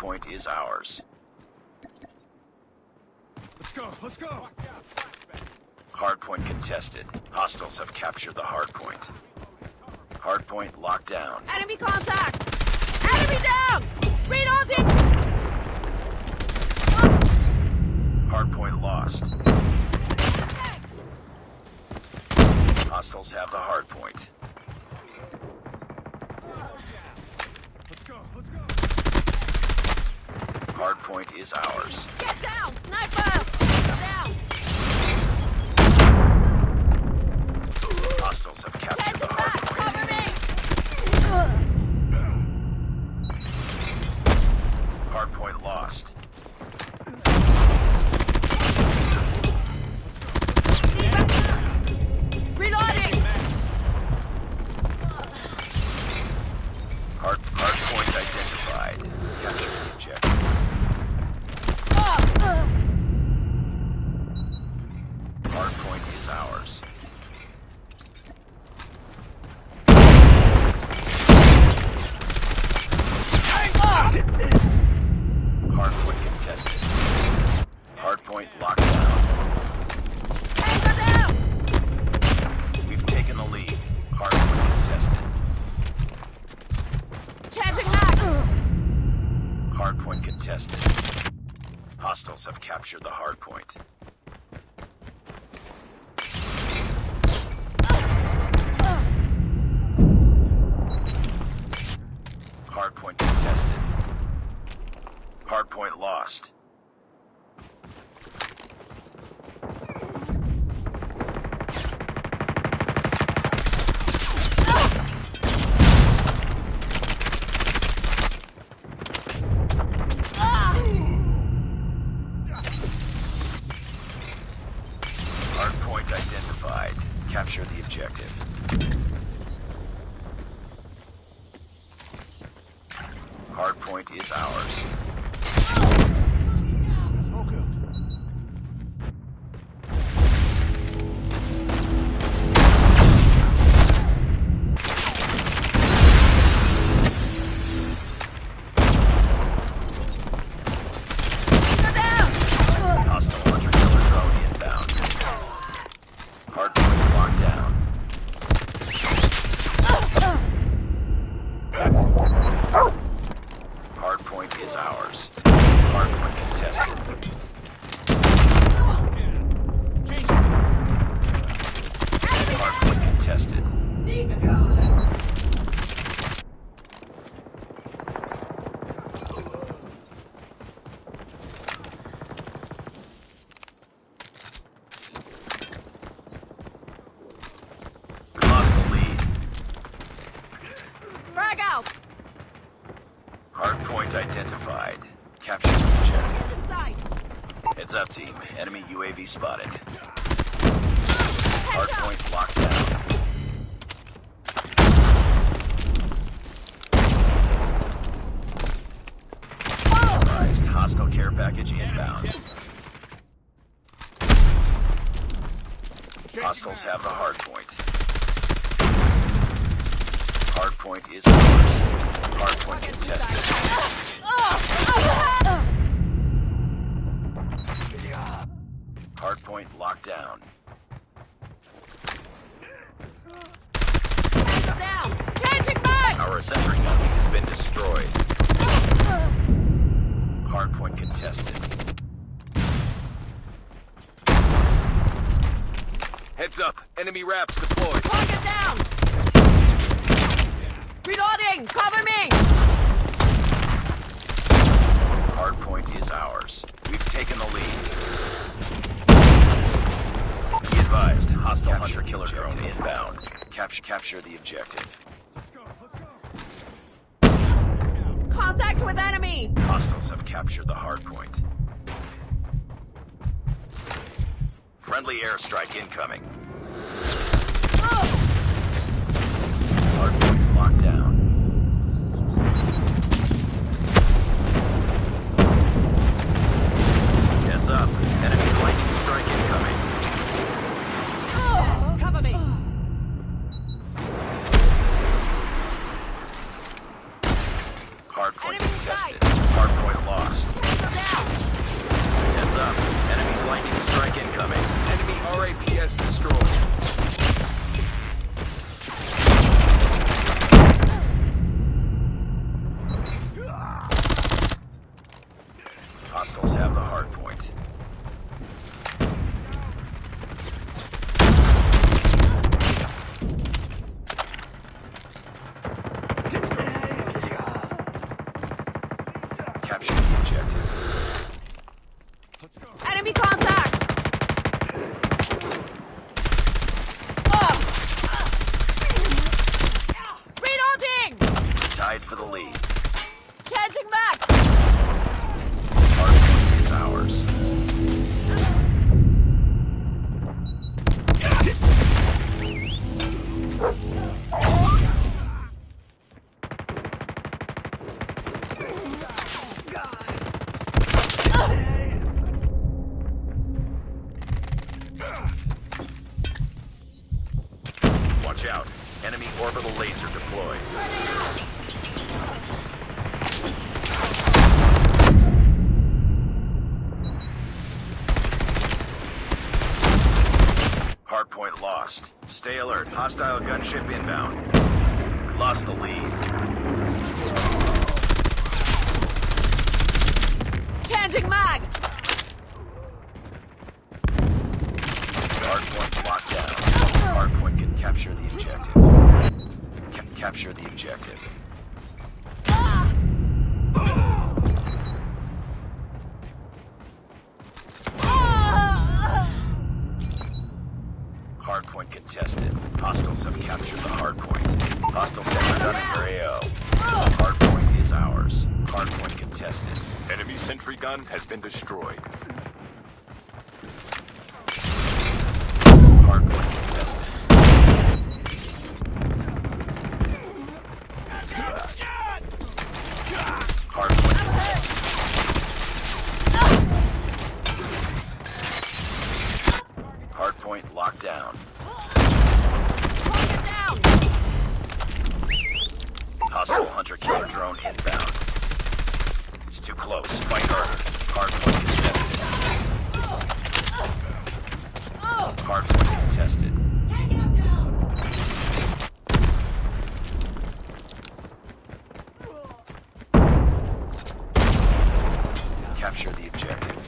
Hardpoint is ours. Let's go, let's go! Hardpoint contested. Hostiles have captured the hardpoint. Hardpoint locked down. Enemy contact! Enemy down! Reloading! Hardpoint lost. Hostiles have the hardpoint. Let's go, let's go! Hardpoint is ours. Get down! Sniper! Down! Hostiles have captured the Back! hardpoint. Cover me! Hardpoint lost. Reloading! Hardpoint identified. Capture the objective. Hardpoint is ours. Hardpoint contested. Hardpoint locked down. Tango down! We've taken the lead. Hardpoint contested. Changing mag! Hardpoint contested. Hostiles have captured the hardpoint. Hardpoint contested. Hardpoint lost. Hardpoint identified. Capture the objective. Hardpoint is ours. Smoke out. Go down! Hostile hunter-killer drone inbound. Hardpoint locked down. Hardpoint is ours. Hardpoint contested. Hardpoint contested. Need the car! We lost the lead. Frag out! Hardpoint identified. Capture the objective. Get inside! Heads up, team. Enemy UAV spotted. Heads up! Hardpoint locked down. Advised. Hostile care package inbound. Hostiles have the hardpoint. Hardpoint is ours. Hardpoint contested. Hardpoint locked down. Tango down! Changing mag! Our sentry gun has been destroyed. Hardpoint contested. Heads up. Enemy wraps deployed. Target down! Reloading! Cover me! Hardpoint is ours. We've taken the lead. Be advised. Hostile hunter-killer drone inbound. Capture the objective. Contact with enemy! Hostiles have captured the hardpoint. Friendly airstrike incoming. Hardpoint locked down. Heads up. Enemy flanking strike incoming. Cover me! Hardpoint Enemy contested. inside. Hardpoint lost. Down. Heads up. Enemy's lightning strike incoming. Enemy RAPS destroyed. Hostiles have the hard point. Capture the objective. Let's go. Enemy contact. Oh. Reloading. Tied for the lead. Changing back. Hardpoint is ours. Watch out. Enemy orbital laser deployed. Hardpoint lost. Stay alert. Hostile gunship inbound. We lost the lead. Changing mag. Hardpoint locked down. Hardpoint can capture the objective. Capture the objective. Hardpoint contested. Hostiles have captured the hardpoint. Hostile center gunning your AO. Hardpoint is ours. Hardpoint contested. Enemy sentry gun has been destroyed. Hardpoint contested. Hardpoint contested. Hardpoint locked down. Get down. Hostile hunter-killer drone inbound. It's too close. Fight harder. Hardpoint contested. Hardpoint contested. Take him down. Capture the objective.